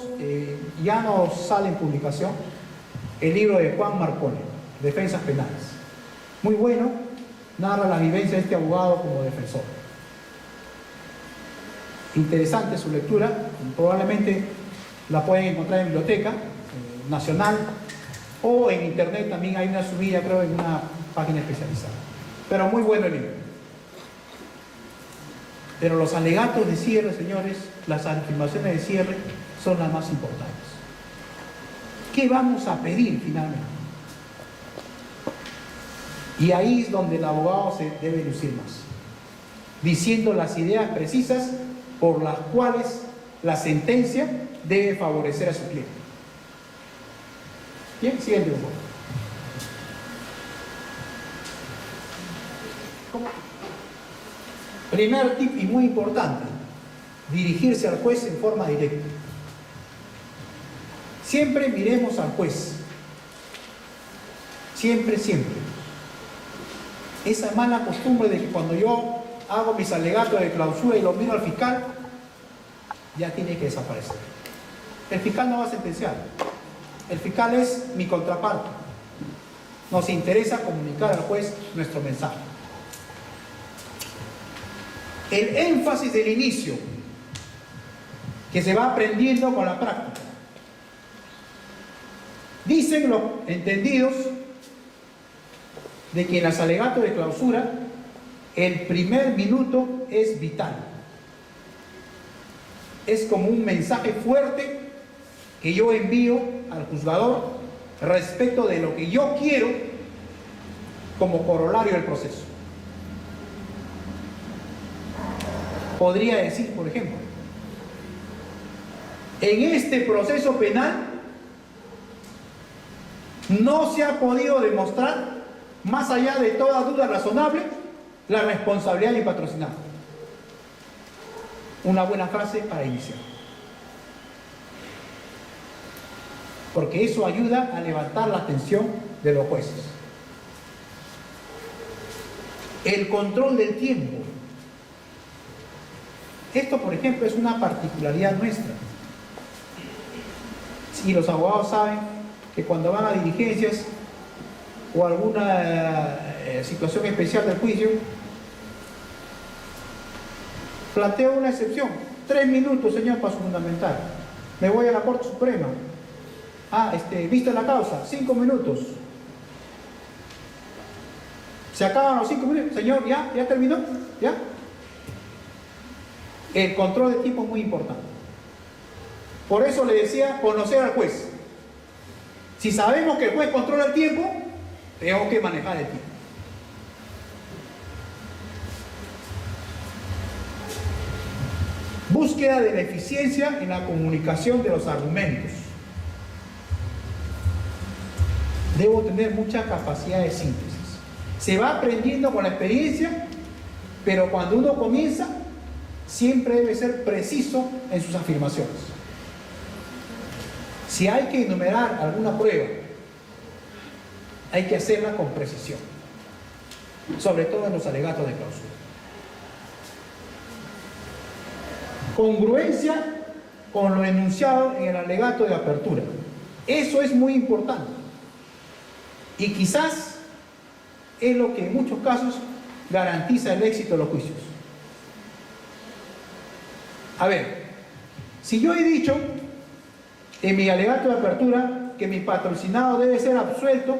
ya no sale en publicación, el libro de Juan Marcone, Defensas Penales. Muy bueno, narra la vivencia de este abogado como defensor. Interesante su lectura, probablemente la pueden encontrar en Biblioteca Nacional o en internet también hay una subida, creo, en una página especializada. Pero muy bueno el libro. Pero los alegatos de cierre, señores, las afirmaciones de cierre son las más importantes. ¿Qué vamos a pedir finalmente? Y ahí es donde el abogado se debe lucir más, diciendo las ideas precisas por las cuales la sentencia debe favorecer a su cliente. Bien, siguiente por favor. Primer tip y muy importante, dirigirse al juez en forma directa. Siempre miremos al juez. Siempre, siempre. Esa mala costumbre de que cuando yo hago mis alegatos de clausura y los miro al fiscal, ya tiene que desaparecer. El fiscal no va a sentenciar. El fiscal es mi contraparte. Nos interesa comunicar al juez nuestro mensaje. El énfasis del inicio, que se va aprendiendo con la práctica. Dicen los entendidos de que en los alegatos de clausura el primer minuto es vital. Es como un mensaje fuerte que yo envío al juzgador respecto de lo que yo quiero como corolario del proceso. Podría decir, por ejemplo, en este proceso penal no se ha podido demostrar, más allá de toda duda razonable, la responsabilidad del patrocinado. Una buena frase para iniciar. Porque eso ayuda a levantar la atención de los jueces. El control del tiempo. Esto, por ejemplo, es una particularidad nuestra. Si los abogados saben que cuando van a diligencias o alguna situación especial del juicio, planteo una excepción. 3 minutos, señor, paso fundamental. Me voy a la Corte Suprema. Vista la causa, 5 minutos. Se acaban los 5 minutos. Señor, ¿ya terminó? ¿Ya? El control de tiempo es muy importante. Por eso le decía, conocer al juez. Si sabemos que el juez controla el tiempo, tenemos que manejar el tiempo. Búsqueda de la eficiencia en la comunicación de los argumentos. Debo tener mucha capacidad de síntesis. Se va aprendiendo con la experiencia, pero cuando uno comienza, siempre debe ser preciso en sus afirmaciones. Si hay que enumerar alguna prueba, hay que hacerla con precisión, sobre todo en los alegatos de clausura. Congruencia con lo enunciado en el alegato de apertura. Eso es muy importante. Y quizás es lo que en muchos casos garantiza el éxito de los juicios. A ver, si yo he dicho en mi alegato de apertura que mi patrocinado debe ser absuelto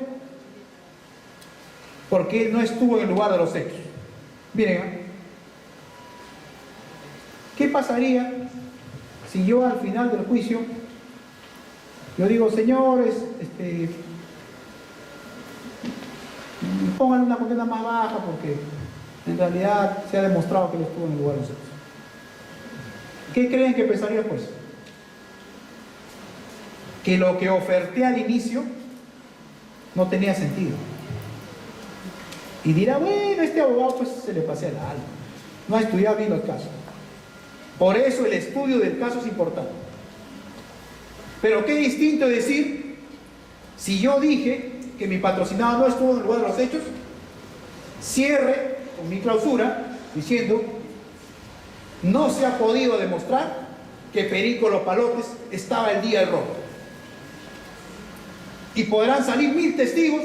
porque él no estuvo en el lugar de los hechos. Miren, ¿qué pasaría si yo al final del juicio yo digo, señores, pongan una condena más baja porque en realidad se ha demostrado que él estuvo en el lugar de los hechos? ¿Qué creen que pensaría el juez? Que lo que oferté al inicio no tenía sentido. Y dirá, bueno, este abogado pues se le pasea la alma, no ha estudiado bien los casos. Por eso el estudio del caso es importante. Pero qué distinto es decir, si yo dije que mi patrocinado no estuvo en el lugar de los hechos, cierre con mi clausura diciendo, no se ha podido demostrar que Perico Los Palotes estaba el día del robo. Y podrán salir 1000 testigos,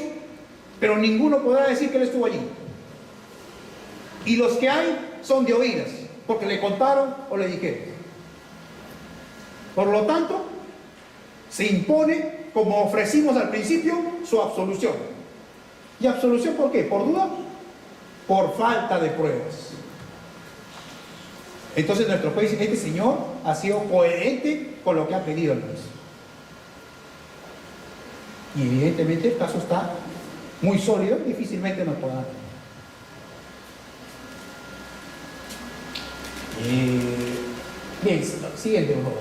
pero ninguno podrá decir que él estuvo allí. Y los que hay son de oídas, porque le contaron o le dijeron. Por lo tanto, se impone, como ofrecimos al principio, su absolución. ¿Y absolución por qué? ¿Por duda? Por falta de pruebas. Entonces nuestro juez dice, este señor ha sido coherente con lo que ha pedido el juez. Y evidentemente el caso está muy sólido, difícilmente nos podrá. Bien, siguiente, por favor.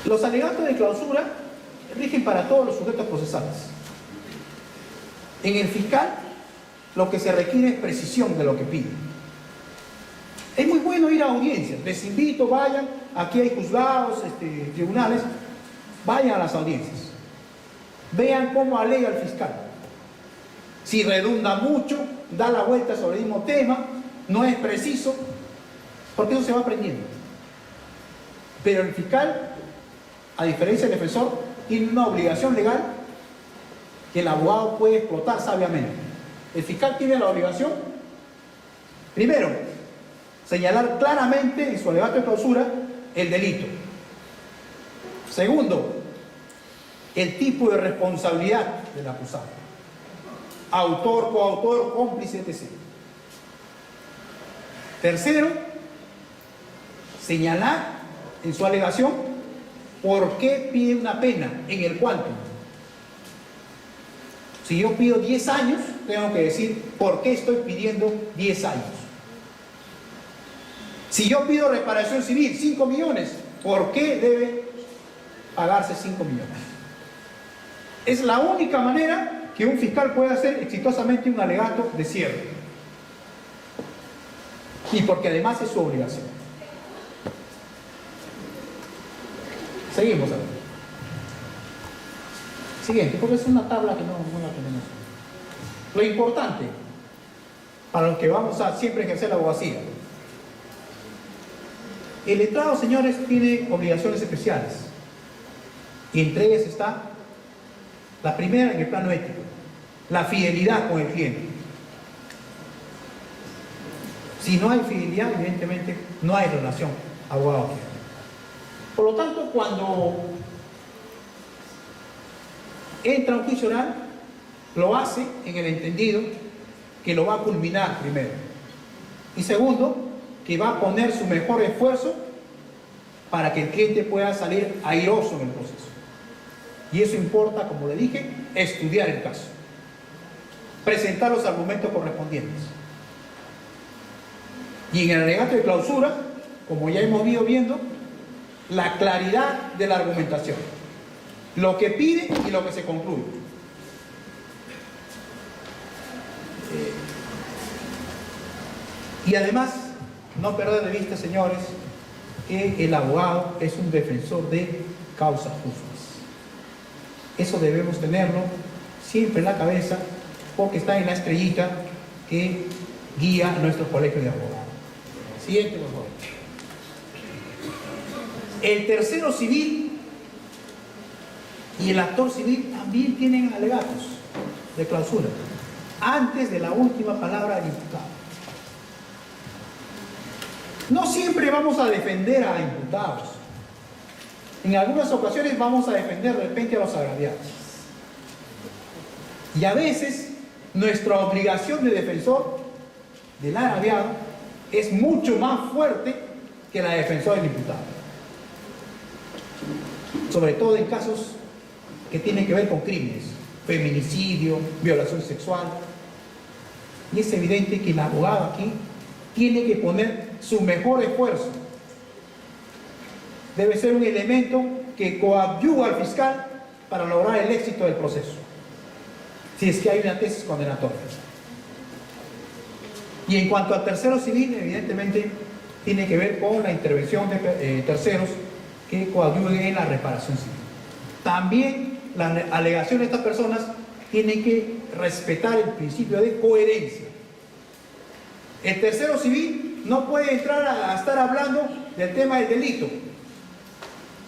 Los alegatos de clausura rigen para todos los sujetos procesales. En el fiscal, lo que se requiere es precisión de lo que pide. Es muy bueno ir a audiencias. Les invito, vayan. Aquí hay juzgados, tribunales. Vayan a las audiencias. Vean cómo alega el fiscal. Si redunda mucho, da la vuelta sobre el mismo tema, no es preciso, porque eso se va aprendiendo. Pero el fiscal, a diferencia del defensor, tiene una obligación legal que el abogado puede explotar sabiamente. El fiscal tiene la obligación, primero, señalar claramente en su alegato de clausura el delito. Segundo, el tipo de responsabilidad del acusado. Autor, coautor, cómplice, etc. Tercero, señalar en su alegación por qué pide una pena en el quantum. Si yo pido 10 años, tengo que decir por qué estoy pidiendo 10 años. Si yo pido reparación civil, 5 millones, ¿por qué debe pagarse 5 millones? Es la única manera que un fiscal puede hacer exitosamente un alegato de cierre. Y porque además es su obligación. Seguimos ahora. Siguiente, porque es una tabla que no la tenemos. Lo importante para los que vamos a siempre ejercer la abogacía. El letrado, señores, tiene obligaciones especiales. Y entre ellas está la primera en el plano ético, la fidelidad con el cliente. Si no hay fidelidad, evidentemente no hay relación abogado-cliente. Por lo tanto, cuando entra un juicio oral, lo hace en el entendido que lo va a culminar primero. Y segundo, que va a poner su mejor esfuerzo para que el cliente pueda salir airoso en el proceso. Y eso importa, como le dije, estudiar el caso, presentar los argumentos correspondientes. Y en el alegato de clausura, como ya hemos ido viendo, la claridad de la argumentación, lo que pide y lo que se concluye. Y además, no perder de vista, señores, que el abogado es un defensor de causas justas. Eso debemos tenerlo siempre en la cabeza, porque está en la estrellita que guía a nuestro colegio de abogados. Siguiente, por favor. El tercero civil y el actor civil también tienen alegatos de clausura antes de la última palabra del imputado. No siempre vamos a defender a imputados. En algunas ocasiones vamos a defender de repente a los agraviados. Y a veces nuestra obligación de defensor del agraviado es mucho más fuerte que la de defensor del imputado. Sobre todo en casos que tienen que ver con crímenes, feminicidio, violación sexual. Y es evidente que el abogado aquí tiene que poner su mejor esfuerzo. Debe ser un elemento que coadyuva al fiscal para lograr el éxito del proceso, si es que hay una tesis condenatoria. Y en cuanto al tercero civil, evidentemente tiene que ver con la intervención de terceros que coadyuven en la reparación civil. También las alegaciones de estas personas tienen que respetar el principio de coherencia. El tercero civil no puede entrar a estar hablando del tema del delito.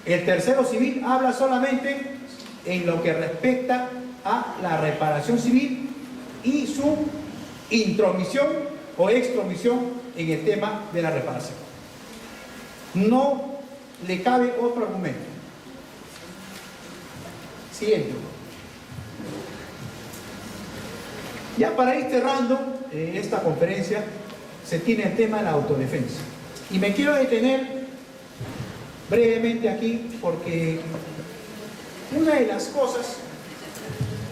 El tercero civil habla solamente en lo que respecta a la reparación civil y su intromisión o extromisión en el tema de la reparación. No le cabe otro argumento. Siguiente. Ya para ir cerrando esta conferencia, se tiene el tema de la autodefensa. Y me quiero detener brevemente aquí porque una de las cosas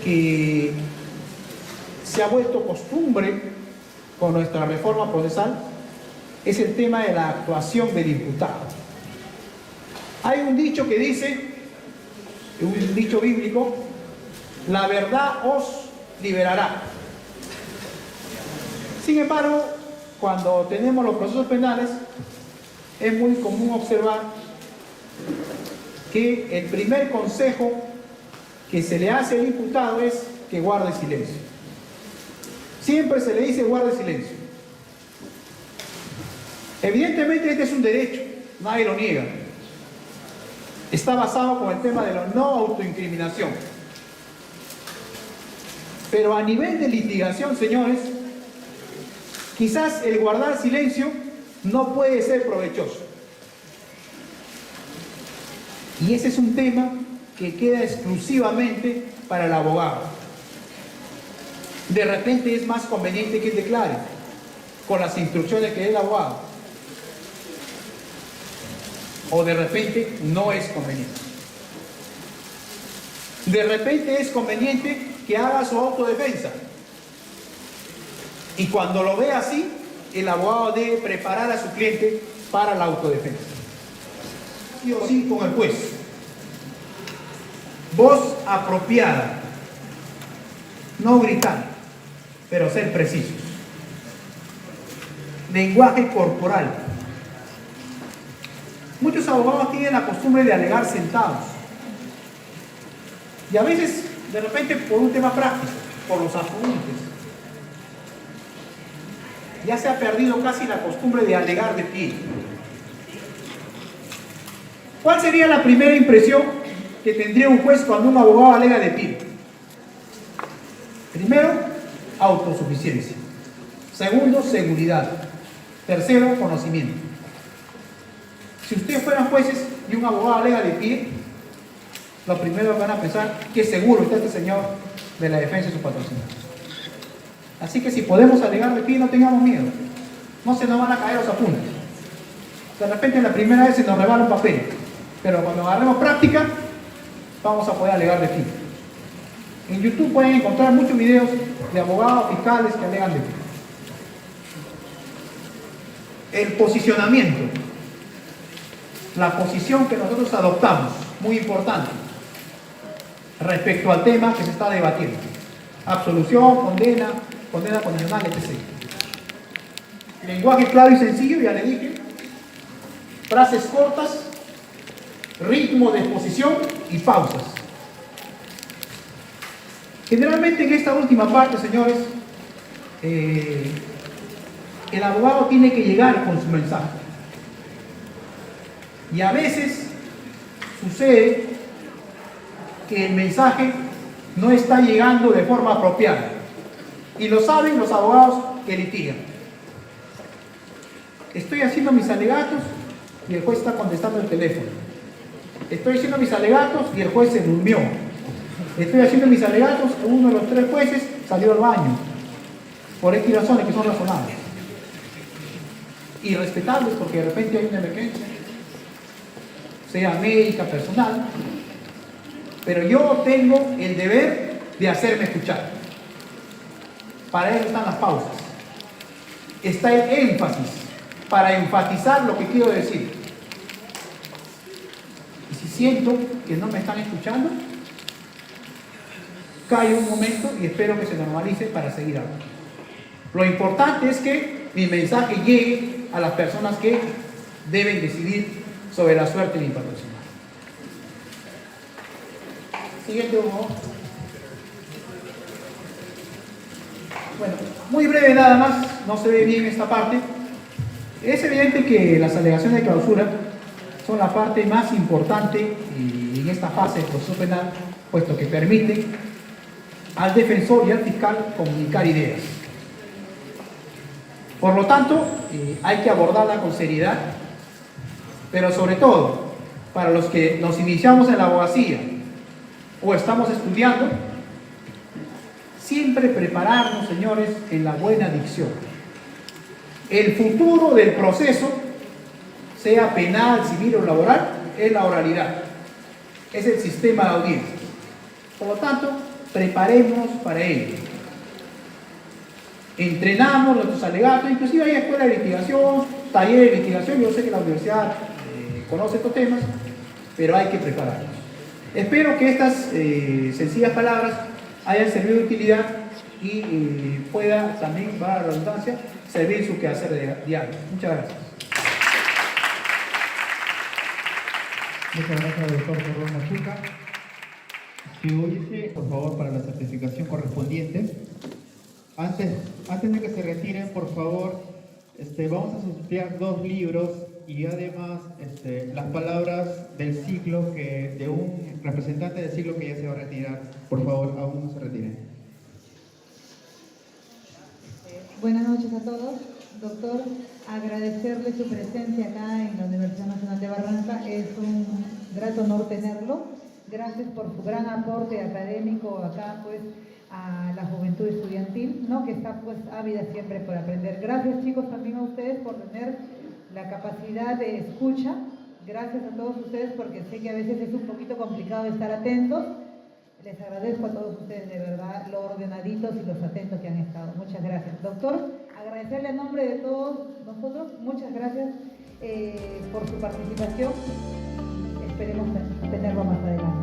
que se ha vuelto costumbre con nuestra reforma procesal es el tema de la actuación del imputado. Hay un dicho que dice, un dicho bíblico, la verdad os liberará. Sin embargo, cuando tenemos los procesos penales, es muy común observar que el primer consejo que se le hace al imputado es que guarde silencio. Siempre se le dice guarde silencio. Evidentemente este es un derecho, nadie lo niega. Está basado con el tema de la no autoincriminación. Pero a nivel de litigación, señores, quizás el guardar silencio no puede ser provechoso. Y ese es un tema que queda exclusivamente para el abogado. De repente es más conveniente que él declare con las instrucciones que dé el abogado. O de repente no es conveniente. De repente es conveniente que haga su autodefensa. Y cuando lo ve así, el abogado debe preparar a su cliente para la autodefensa. Sí o sí con el juez. Voz apropiada. No gritar, pero ser precisos. Lenguaje corporal. Muchos abogados tienen la costumbre de alegar sentados. Y a veces, de repente, por un tema práctico, por los apuntes. Ya se ha perdido casi la costumbre de alegar de pie. ¿Cuál sería la primera impresión que tendría un juez cuando un abogado alega de pie? Primero, autosuficiencia. Segundo, seguridad. Tercero, conocimiento. Si ustedes fueran jueces y un abogado alega de pie, lo primero que van a pensar, que seguro está este señor de la defensa de su patrocinador. Así que si podemos alegar de pie, no tengamos miedo. No se nos van a caer los apuntes. De repente la primera vez se nos rebala un papel, pero cuando agarremos práctica, vamos a poder alegar de pie. En YouTube pueden encontrar muchos videos de abogados fiscales que alegan de pie. El posicionamiento. La posición que nosotros adoptamos, muy importante, respecto al tema que se está debatiendo. Absolución, condena condicional, etc. Lenguaje claro y sencillo, ya le dije. Frases cortas, ritmo de exposición y pausas. Generalmente en esta última parte, señores, el abogado tiene que llegar con su mensaje. Y a veces sucede que el mensaje no está llegando de forma apropiada. Y lo saben los abogados que litigan. Estoy haciendo mis alegatos y el juez está contestando el teléfono. Estoy haciendo mis alegatos y el juez se durmió. Estoy haciendo mis alegatos, uno de los tres jueces salió al baño. Por X razones que son razonables. Irrespetables porque de repente hay una emergencia, sea médica, personal. Pero yo tengo el deber de hacerme escuchar. Para eso están las pausas. Está el énfasis, para enfatizar lo que quiero decir. Y si siento que no me están escuchando, callo un momento y espero que se normalice para seguir hablando. Lo importante es que mi mensaje llegue a las personas que deben decidir sobre la suerte de mi patrocinador. Siguiente, por favor. Bueno, muy breve nada más, no se ve bien esta parte. Es evidente que las alegaciones de clausura son la parte más importante en esta fase del proceso penal, puesto que permiten al defensor y al fiscal comunicar ideas. Por lo tanto, hay que abordarla con seriedad, pero sobre todo, para los que nos iniciamos en la abogacía o estamos estudiando, siempre prepararnos, señores, en la buena dicción. El futuro del proceso, sea penal, civil o laboral, es la oralidad. Es el sistema de audiencia. Por lo tanto, preparémonos para ello. Entrenamos nuestros alegatos, inclusive hay escuelas de litigación, talleres de litigación. Yo sé que la universidad conoce estos temas, pero hay que prepararnos. Espero que estas sencillas palabras hayan servido de utilidad y pueda también, para la redundancia, servir su quehacer diario. Muchas gracias. Muchas gracias, doctor Torrón Machuca. Si hubiese, por favor, para la certificación correspondiente. Antes de que se retiren, por favor, vamos a sortear 2 libros y además las palabras del ciclo de un representante del ciclo que ya se va a retirar. Por favor, aún no se retiren. Buenas noches a todos. Doctor, agradecerle su presencia acá en la Universidad Nacional de Barranca. Es un grato honor tenerlo. Gracias por su gran aporte académico acá, pues, a la juventud estudiantil, ¿no? Que está, pues, ávida siempre por aprender. Gracias, chicos, también a ustedes por tener la capacidad de escucha. Gracias a todos ustedes porque sé que a veces es un poquito complicado estar atentos, Les agradezco a todos ustedes, de verdad, lo ordenaditos y los atentos que han estado. Muchas gracias. Doctor, agradecerle en nombre de todos nosotros, muchas gracias por su participación. Esperemos tenerlo más adelante.